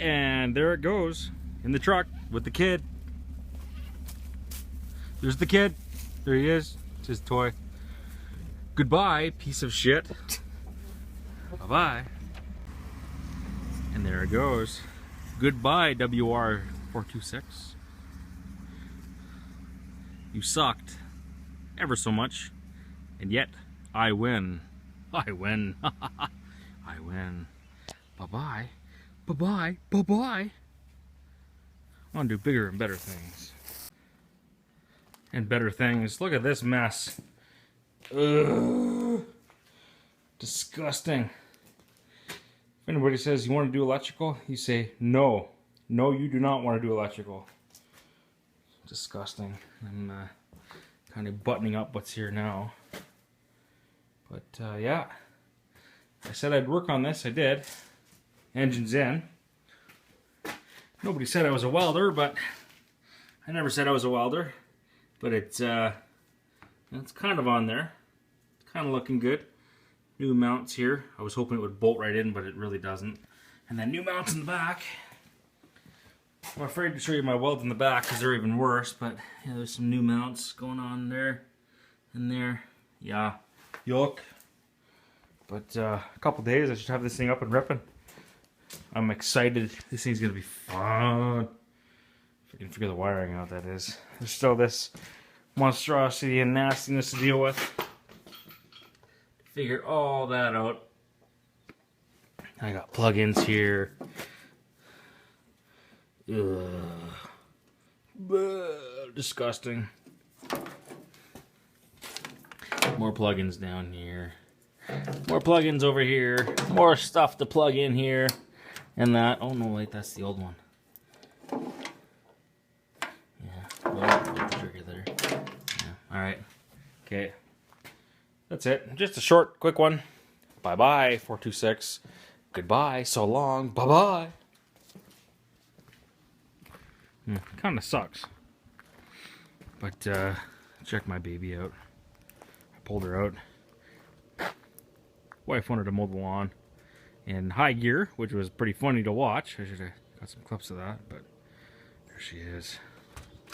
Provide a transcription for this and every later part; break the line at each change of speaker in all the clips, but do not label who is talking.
And there it goes in the truck with the kid. There's the kid. There he is. It's his toy. Goodbye, piece of shit. Bye-bye. And there it goes. Goodbye, wr426. You sucked ever so much, and yet I win. I win. I win. Bye-bye. Bye-bye. Bye-bye. I want to do bigger and better things. And better things. Look at this mess. Ugh. Disgusting. If anybody says you want to do electrical, you say no. No, you do not want to do electrical. Disgusting. I'm kind of buttoning up what's here now. But yeah, I said I'd work on this. I did. Engine's in. Nobody said I was a welder, but I never said I was a welder. But it's kind of on there. It's kind of looking good. New mounts here. I was hoping it would bolt right in, but it really doesn't. And then new mounts in the back. I'm afraid to show you my welds in the back because they're even worse. But yeah, there's some new mounts going on there and there. Yeah, yuck. But a couple days I should have this thing up and ripping. I'm excited. This thing's gonna be fun. If I can figure the wiring out, that is. There's still this monstrosity and nastiness to deal with. Figure all that out. I got plugins here. Ugh. Disgusting. More plugins down here. More plugins over here. More stuff to plug in here. And that. Oh no, wait, that's the old one. Yeah, well, put the trigger there. Yeah, alright. Okay. That's it. Just a short, quick one. Bye-bye, 426. Goodbye, so long. Bye-bye. Kind of sucks. But, check my baby out. I pulled her out. Wife wanted to mow the lawn in high gear, which was pretty funny to watch. I should have got some clips of that, but there she is.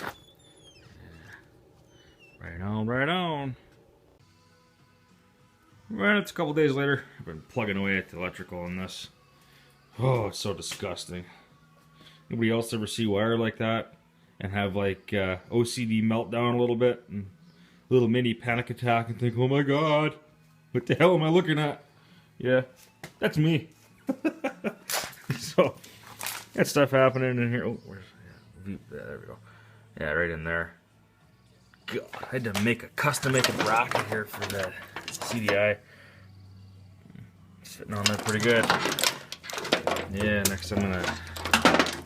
Yeah. Right on, right on. Well, it's a couple days later. I've been plugging away at the electrical on this. Oh, it's so disgusting. Anybody else ever see wire like that and have like OCD meltdown a little bit and a little mini panic attack and think, oh my god, what the hell am I looking at? Yeah, that's me. So, that stuff happening in here. Oh, where's, yeah, there we go. Yeah, right in there. God, I had to make a custom-made bracket here for the CDI. Sitting on there pretty good. Yeah, next I'm gonna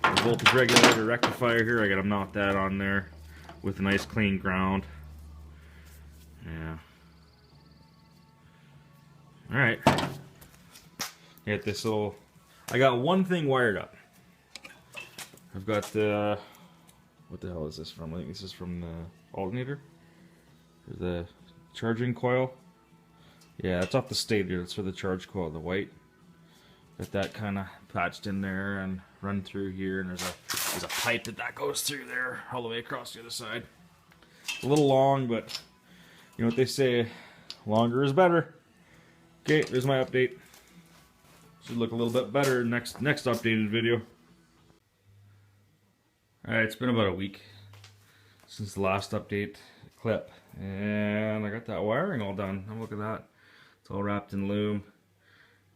the voltage regulator rectifier here. I gotta mount that on there with a nice clean ground. Yeah. All right. Get this little. I got one thing wired up. I've got the. What the hell is this from? I think this is from the alternator. The charging coil. Yeah, it's off the stator. It's for the charge coil, the white. Got that kind of patched in there and run through here, and there's a pipe that goes through there all the way across the other side. A little long, but you know what they say, longer is better. Okay, there's my update. Should look a little bit better next updated video. Alright, it's been about a week since the last update clip, and I got that wiring all done. Oh, look at that. It's all wrapped in loom.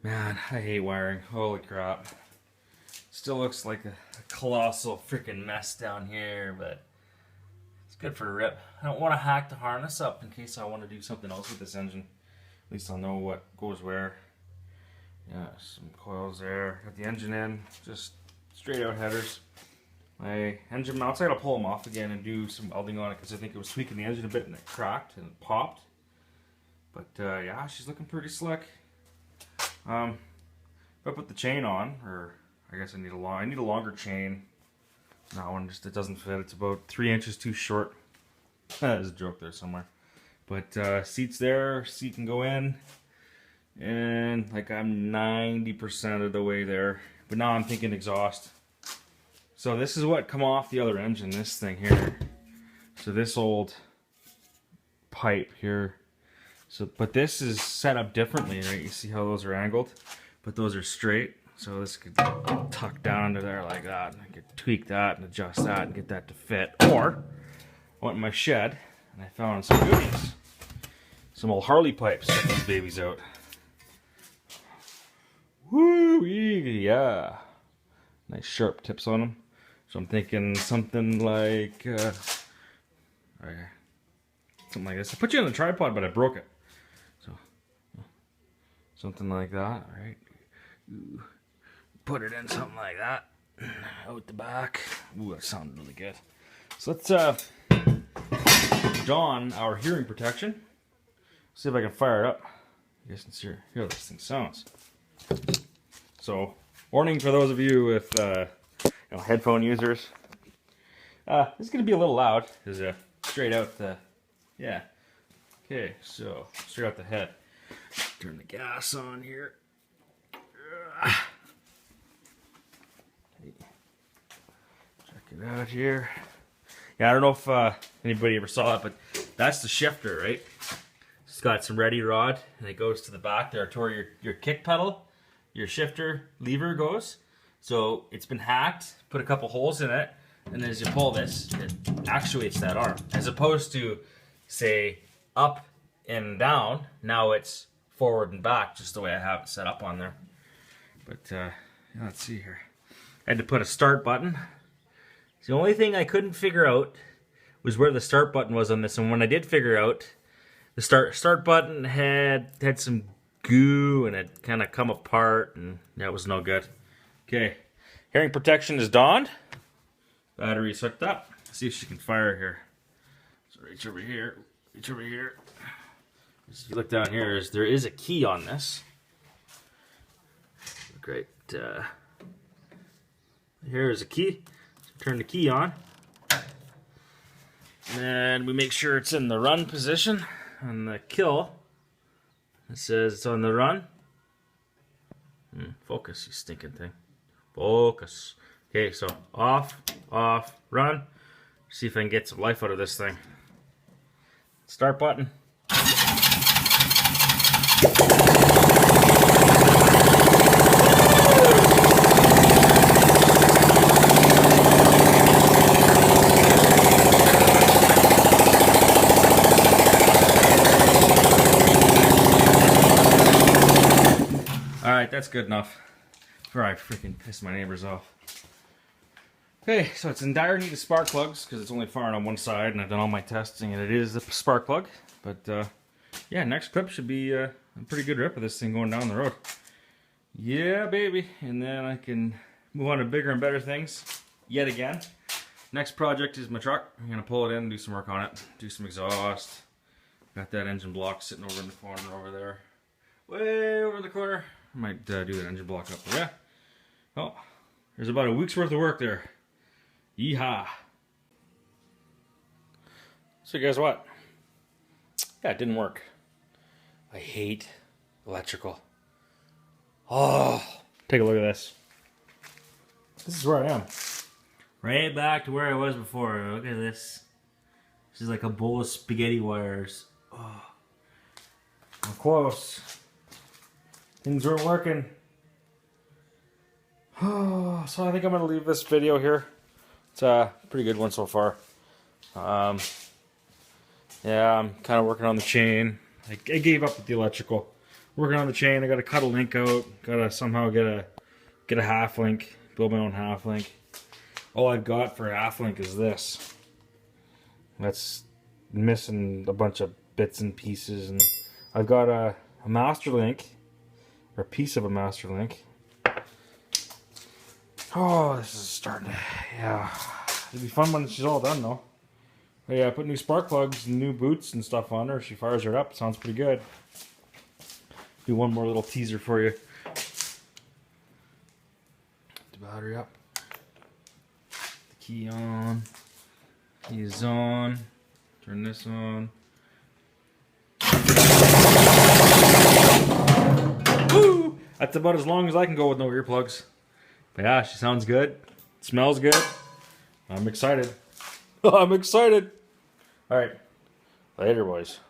Man, I hate wiring. Holy crap. Still looks like a colossal freaking mess down here, but it's good for a rip. I don't want to hack the harness up in case I want to do something else with this engine. At least I'll know what goes where. Yeah, some coils there. Got the engine in, just straight out headers. My engine mounts, I gotta pull them off again and do some welding on it because I think it was tweaking the engine a bit and it cracked and it popped. But yeah, she's looking pretty slick. If I put the chain on, or I guess I need a longer chain. That one just, it doesn't fit. It's about 3 inches too short. There's a joke there somewhere. But seats there, seat can go in. And like I'm 90% of the way there. but now I'm thinking exhaust. So this is what come off the other engine, this thing here. So this old pipe here. So, but this is set up differently, right? You see how those are angled, but those are straight. So this could get tucked down into there like that, and I could tweak that and adjust that and get that to fit. Or I went in my shed and I found some goodies, some old Harley pipes. Check these babies out. Woo, yeah, nice sharp tips on them. So I'm thinking something like something like this. I put you on the tripod, but I broke it. So something like that. All right. Ooh. Put it in something like that. Out the back. Ooh, that sounded really good. So let's don our hearing protection. See if I can fire it up. You guys can hear how this thing sounds. So, warning for those of you with headphone users. This is going to be a little loud. Is straight out the, yeah. Okay, so straight out the head. Turn the gas on here. Check it out here. Yeah, I don't know if anybody ever saw it, but that's the shifter, right? It's got some ready rod, and it goes to the back there to where your kick pedal, your shifter lever goes. So it's been hacked, put a couple holes in it, and as you pull this, it actuates that arm. As opposed to, say, up and down, now it's forward and back, just the way I have it set up on there. But yeah, let's see here. I had to put a start button. The only thing I couldn't figure out was where the start button was on this, and when I did figure out, the start button had some goo and it kind of come apart, and that was no good. Okay, hearing protection is donned. Battery's hooked up. Let's see if she can fire here. So reach over here, reach over here. As you look down here, there is a key on this. Great. Here is a key. Turn the key on. And we make sure it's in the run position. On the kill, it says it's on the run. Focus, you stinking thing. Focus. Okay, so off, run. See if I can get some life out of this thing. Start button. Alright, that's good enough before I freaking piss my neighbors off. Okay, so it's in dire need of spark plugs because it's only firing on one side, and I've done all my testing and it is a spark plug. But yeah, next clip should be a pretty good rip of this thing going down the road. Yeah, baby. And then I can move on to bigger and better things yet again. Next project is my truck. I'm going to pull it in and do some work on it. Do some exhaust. Got that engine block sitting over in the corner over there. Way over in the corner. I might do that engine block up there. Yeah. Oh, there's about a week's worth of work there. Yeehaw. So guess what? Yeah, it didn't work. I hate electrical. Oh, take a look at this. This is where I am. Right back to where I was before. Look at this. This is like a bowl of spaghetti wires. Oh, I'm close. Things weren't working. Oh, so I think I'm gonna leave this video here. It's a pretty good one so far. Yeah, I'm kind of working on the chain. I gave up with the electrical. Working on the chain. I got to cut a link out. Got to somehow get a half link. Build my own half link. All I've got for half link is this. That's missing a bunch of bits and pieces, and I've got a master link, or a piece of a master link. Oh, this is starting to, yeah. It'll be fun when she's all done though. But yeah, I put new spark plugs and new boots and stuff on her. She fires her up. Sounds pretty good. Do one more little teaser for you. The battery up. The key on. Key is on. Turn this on. Woo! That's about as long as I can go with no earplugs. But yeah, she sounds good. Smells good. I'm excited. I'm excited. All right. Later, boys.